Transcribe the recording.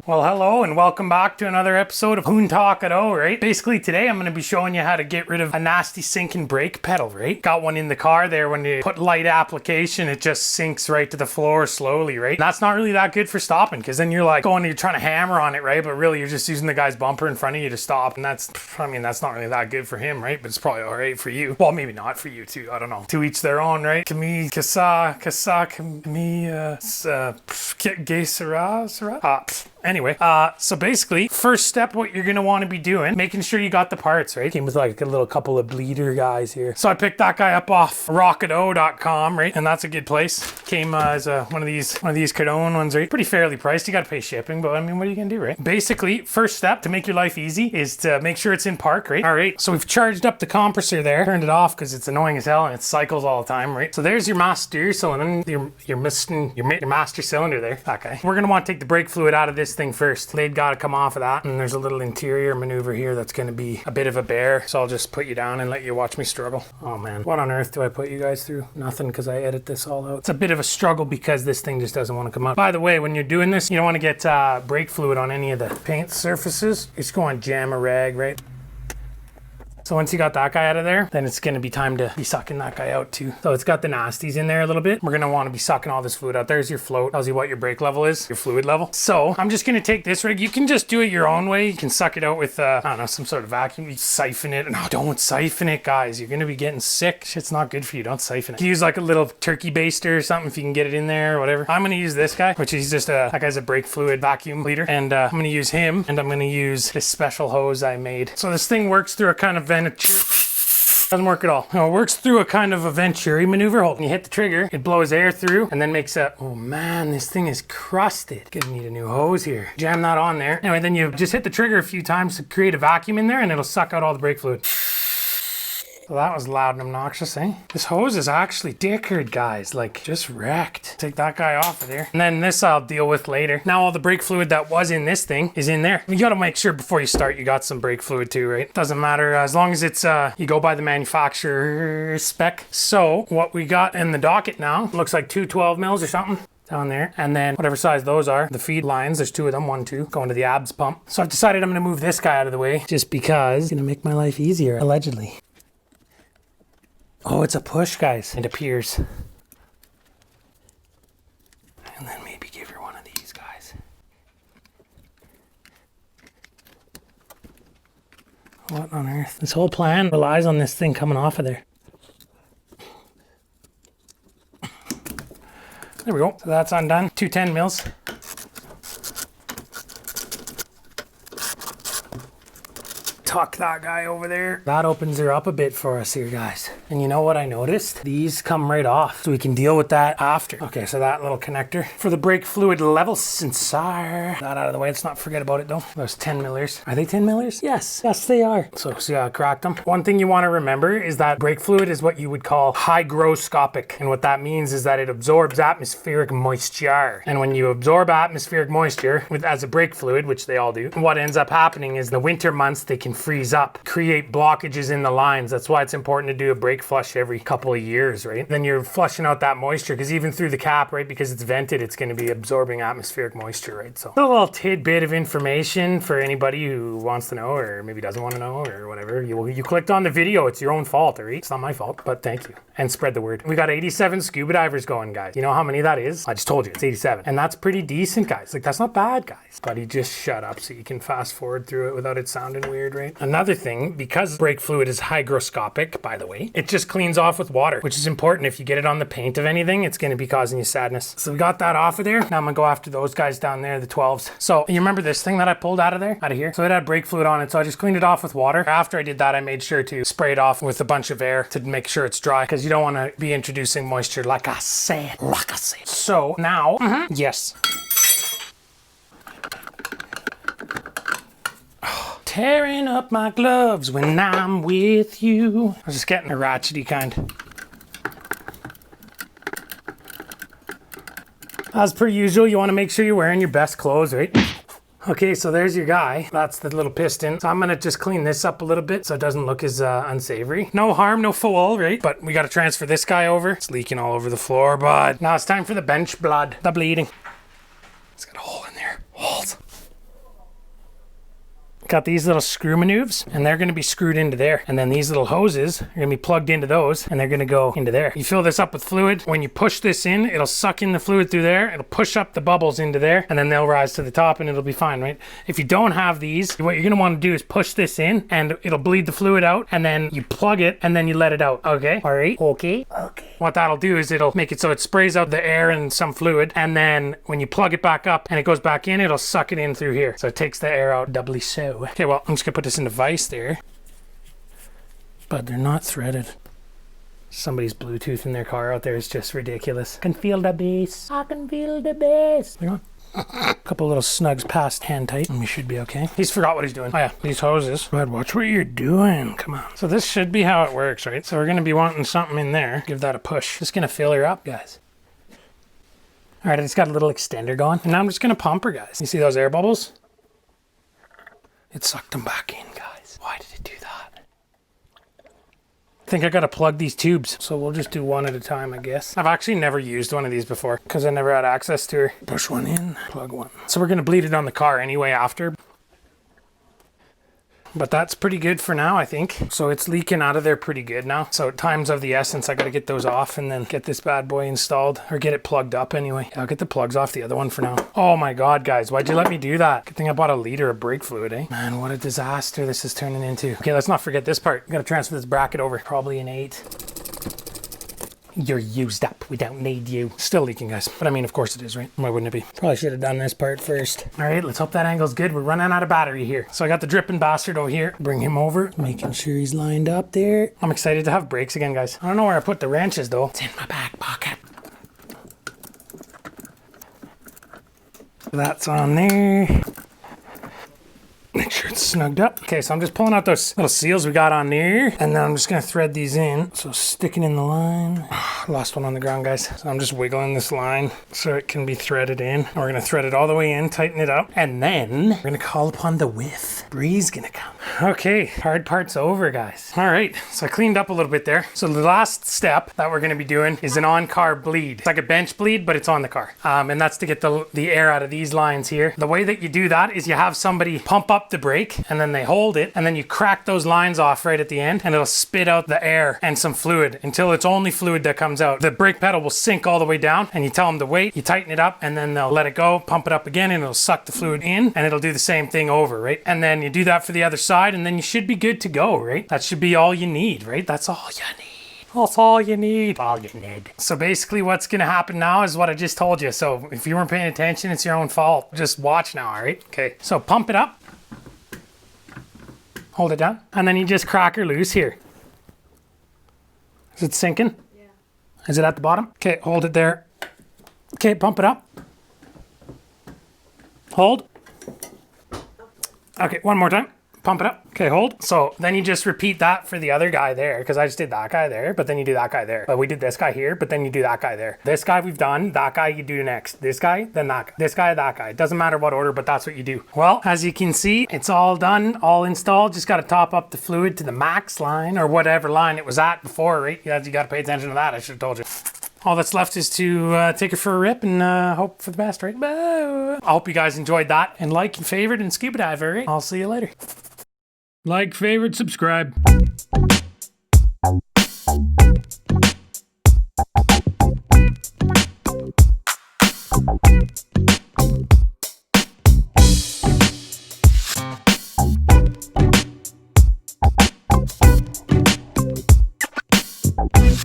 Well, hello and welcome back to another episode of Hoon Talk at O, right? Basically today I'm going to be showing you how to get rid of a nasty sinking brake pedal, right? Got one in the car there. When you put light application, it just sinks right to the floor slowly, right? And that's not really that good for stopping, because then you're like you're trying to hammer on it, right? But really you're just using the guy's bumper in front of you to stop, and that's not really that good for him, right? But it's probably all right for you. Well, maybe not for you too. I don't know. To each their own, right? Kami, kasa, kami, gay sara. Anyway, so basically, first step, what you're going to want to be doing, making sure you got the parts, right? Came with like a little couple of bleeder guys here. So I picked that guy up off rocketO.com, right? And that's a good place. Came as one of these Cardone ones, right? Pretty fairly priced. You got to pay shipping, but I mean, what are you going to do, right? Basically, first step to make your life easy is to make sure it's in park, right? All right, so we've charged up the compressor there, turned it off because it's annoying as hell and it cycles all the time, right? So there's your master cylinder, your master cylinder there, that guy. We're going to want to take the brake fluid out of this thing first. They've got to come off of that, and there's a little interior maneuver here that's going to be a bit of a bear, so I'll just put you down and let you watch me struggle. Oh man, what on earth do I put you guys through? Nothing, because I edit this all out. It's a bit of a struggle because this thing just doesn't want to come out. By the way, when you're doing this, you don't want to get brake fluid on any of the paint surfaces. Just go on jam a rag, right? So once you got that guy out of there, then it's going to be time to be sucking that guy out too. So it's got the nasties in there a little bit. We're going to want to be sucking all this fluid out. There's your float. Tells you what your brake level is, your fluid level. So I'm just going to take this rig. You can just do it your own way. You can suck it out with, I don't know, some sort of vacuum. You siphon it. No, don't siphon it, guys. You're going to be getting sick. Shit's not good for you. Don't siphon it. You can use like a little turkey baster or something if you can get it in there or whatever. I'm going to use this guy, which is just that guy's a brake fluid vacuum bleeder. And I'm going to use him, and I'm going to use this special hose I made. So this thing works through a kind of doesn't work at all. No, it works through a kind of a Venturi maneuver. When you hit the trigger, it blows air through and then makes a, oh man, this thing is crusted. Gonna need a new hose here. Jam that on there. Anyway, then you just hit the trigger a few times to create a vacuum in there, and it'll suck out all the brake fluid. So that was loud and obnoxious, eh? This hose is actually dickered, guys. Like, just wrecked. Take that guy off of there. And then this I'll deal with later. Now all the brake fluid that was in this thing is in there. You gotta make sure before you start you got some brake fluid too, right? Doesn't matter as long as it's, you go by the manufacturer spec. So what we got in the docket now, looks like two 12 mils or something down there, and then whatever size those are, the feed lines, there's two of them, 1, 2, going to the abs pump. So I've decided I'm gonna move this guy out of the way just because it's gonna make my life easier, allegedly. Oh, it's a push, guys. It appears. And then maybe give her one of these guys. What on earth? This whole plan relies on this thing coming off of there. There we go. So that's undone. 2 10 mils. Tuck that guy over there. That opens her up a bit for us here, guys. And you know what I noticed? These come right off, so we can deal with that after. Okay, so that little connector for the brake fluid level sensor. That out of the way. Let's not forget about it though. Those 10 millers. Are they 10 millers? Yes. Yes, they are. So see how I cracked them? One thing you want to remember is that brake fluid is what you would call hygroscopic. And what that means is that it absorbs atmospheric moisture. And when you absorb atmospheric moisture as a brake fluid, which they all do, what ends up happening is in the winter months, they can freeze up, create blockages in the lines. That's why it's important to do a brake flush every couple of years, right? Then you're flushing out that moisture, because even through the cap, right, because it's vented, it's going to be absorbing atmospheric moisture, right? So a little tidbit of information for anybody who wants to know or maybe doesn't want to know or whatever. You clicked on the video, it's your own fault, all right? It's not my fault, but thank you. And spread the word. We got 87 scuba divers going, guys. You know how many that is? I just told you, it's 87. And that's pretty decent, guys. Like, that's not bad, guys. Buddy, just shut up so you can fast forward through it without it sounding weird, right? Another thing, because brake fluid is hygroscopic, by the way, it just cleans off with water, which is important. If you get it on the paint of anything, it's going to be causing you sadness. So we got that off of there. Now I'm going to go after those guys down there, the 12s. So you remember this thing that I pulled out of here? So it had brake fluid on it, so I just cleaned it off with water. After I did that, I made sure to spray it off with a bunch of air to make sure it's dry, because you don't want to be introducing moisture, like I said. So now, yes. Tearing up my gloves when I'm with you. I was just getting a ratchety kind. As per usual, you want to make sure you're wearing your best clothes, right? Okay, so there's your guy. That's the little piston. So I'm gonna just clean this up a little bit so it doesn't look as unsavory. No harm, no foul, right? But we gotta transfer this guy over. It's leaking all over the floor, but now it's time for the bench blood, the bleeding. It's got a hole in there. Holes. got these little screw maneuvers, and they're going to be screwed into there. And then these little hoses are going to be plugged into those, and they're going to go into there. You fill this up with fluid. When you push this in, it'll suck in the fluid through there. It'll push up the bubbles into there, and then they'll rise to the top, and it'll be fine, right? If you don't have these, what you're going to want to do is push this in, and it'll bleed the fluid out, and then you plug it, and then you let it out. Okay? All right? Okay. What that'll do is it'll make it so it sprays out the air and some fluid, and then when you plug it back up and it goes back in, it'll suck it in through here. So it takes the air out doubly so. Okay, well, I'm just gonna put this in the vise there. But they're not threaded. Somebody's Bluetooth in their car out there is just ridiculous. I can feel the bass. I can feel the bass. Hang on. A couple little snugs past hand tight, and we should be okay. He's forgot what he's doing. Oh yeah, these hoses. Bud, watch what you're doing. Come on. So this should be how it works, right? So we're gonna be wanting something in there. Give that a push. Just gonna fill her up, guys. All right, I just got a little extender going, and now I'm just gonna pump her, guys. You see those air bubbles? It sucked them back in, guys. Why did it do that? I think I gotta plug these tubes, so we'll just do one at a time, I guess. I've actually never used one of these before because I never had access to her. Push one in, plug one. So we're gonna bleed it on the car anyway after. But that's pretty good for now, I think. So it's leaking out of there pretty good now. So time's of the essence. I gotta get those off and then get this bad boy installed, or get it plugged up anyway. I'll get the plugs off the other one for now. Oh my God, guys, why'd you let me do that? Good thing I bought a liter of brake fluid, eh? Man, what a disaster this is turning into. Okay, let's not forget this part. Gotta transfer this bracket over. Probably an 8. You're used up. We don't need you. Still leaking, guys. But I mean, of course it is, right? Why wouldn't it be? Probably should have done this part first. All right, let's hope that angle's good. We're running out of battery here. So I got the dripping bastard over here. Bring him over. Making sure he's lined up there. I'm excited to have brakes again, guys. I don't know where I put the wrenches, though. It's in my back pocket. That's on there. Make sure it's snugged up. Okay, so I'm just pulling out those little seals we got on there, and then I'm just gonna thread these in. So sticking in the line. Lost one on the ground, guys. So I'm just wiggling this line so it can be threaded in. We're gonna thread it all the way in, tighten it up, and then we're gonna call upon the whiff. Bree's gonna come. Okay, hard part's over, guys. All right, so I cleaned up a little bit there. So the last step that we're gonna be doing is an on-car bleed. It's like a bench bleed, but it's on the car. And that's to get the air out of these lines here. The way that you do that is you have somebody pump up the brake, and then they hold it, and then you crack those lines off right at the end, and it'll spit out the air and some fluid until it's only fluid that comes out. The brake pedal will sink all the way down, and you tell them to wait, you tighten it up, and then they'll let it go, pump it up again, and it'll suck the fluid in, and it'll do the same thing over, right? And then you do that for the other side, and then you should be good to go, right? That should be all you need, right? That's all you need. That's all you need. All you need. So basically what's going to happen now is what I just told you. So if you weren't paying attention, it's your own fault. Just watch now, all right? Okay, so pump it up. Hold it down, and then you just crack her loose here. Is it sinking? Yeah. Is it at the bottom? Okay, hold it there. Okay, pump it up. Hold. Okay, one more time. Pump it up. Okay, hold. So then you just repeat that for the other guy there, because I just did that guy there, but then you do that guy there. But we did this guy here, but then you do that guy there. This guy we've done, that guy you do next. This guy, then that guy. This guy, that guy. It doesn't matter what order, but that's what you do. Well, as you can see, it's all done, all installed. Just got to top up the fluid to the max line, or whatever line it was at before, right? You got to pay attention to that. I should have told you. All that's left is to take her for a rip and hope for the best, right? I hope you guys enjoyed that, and like and favorite and scuba dive, all right? I'll see you later. Like, favorite, subscribe.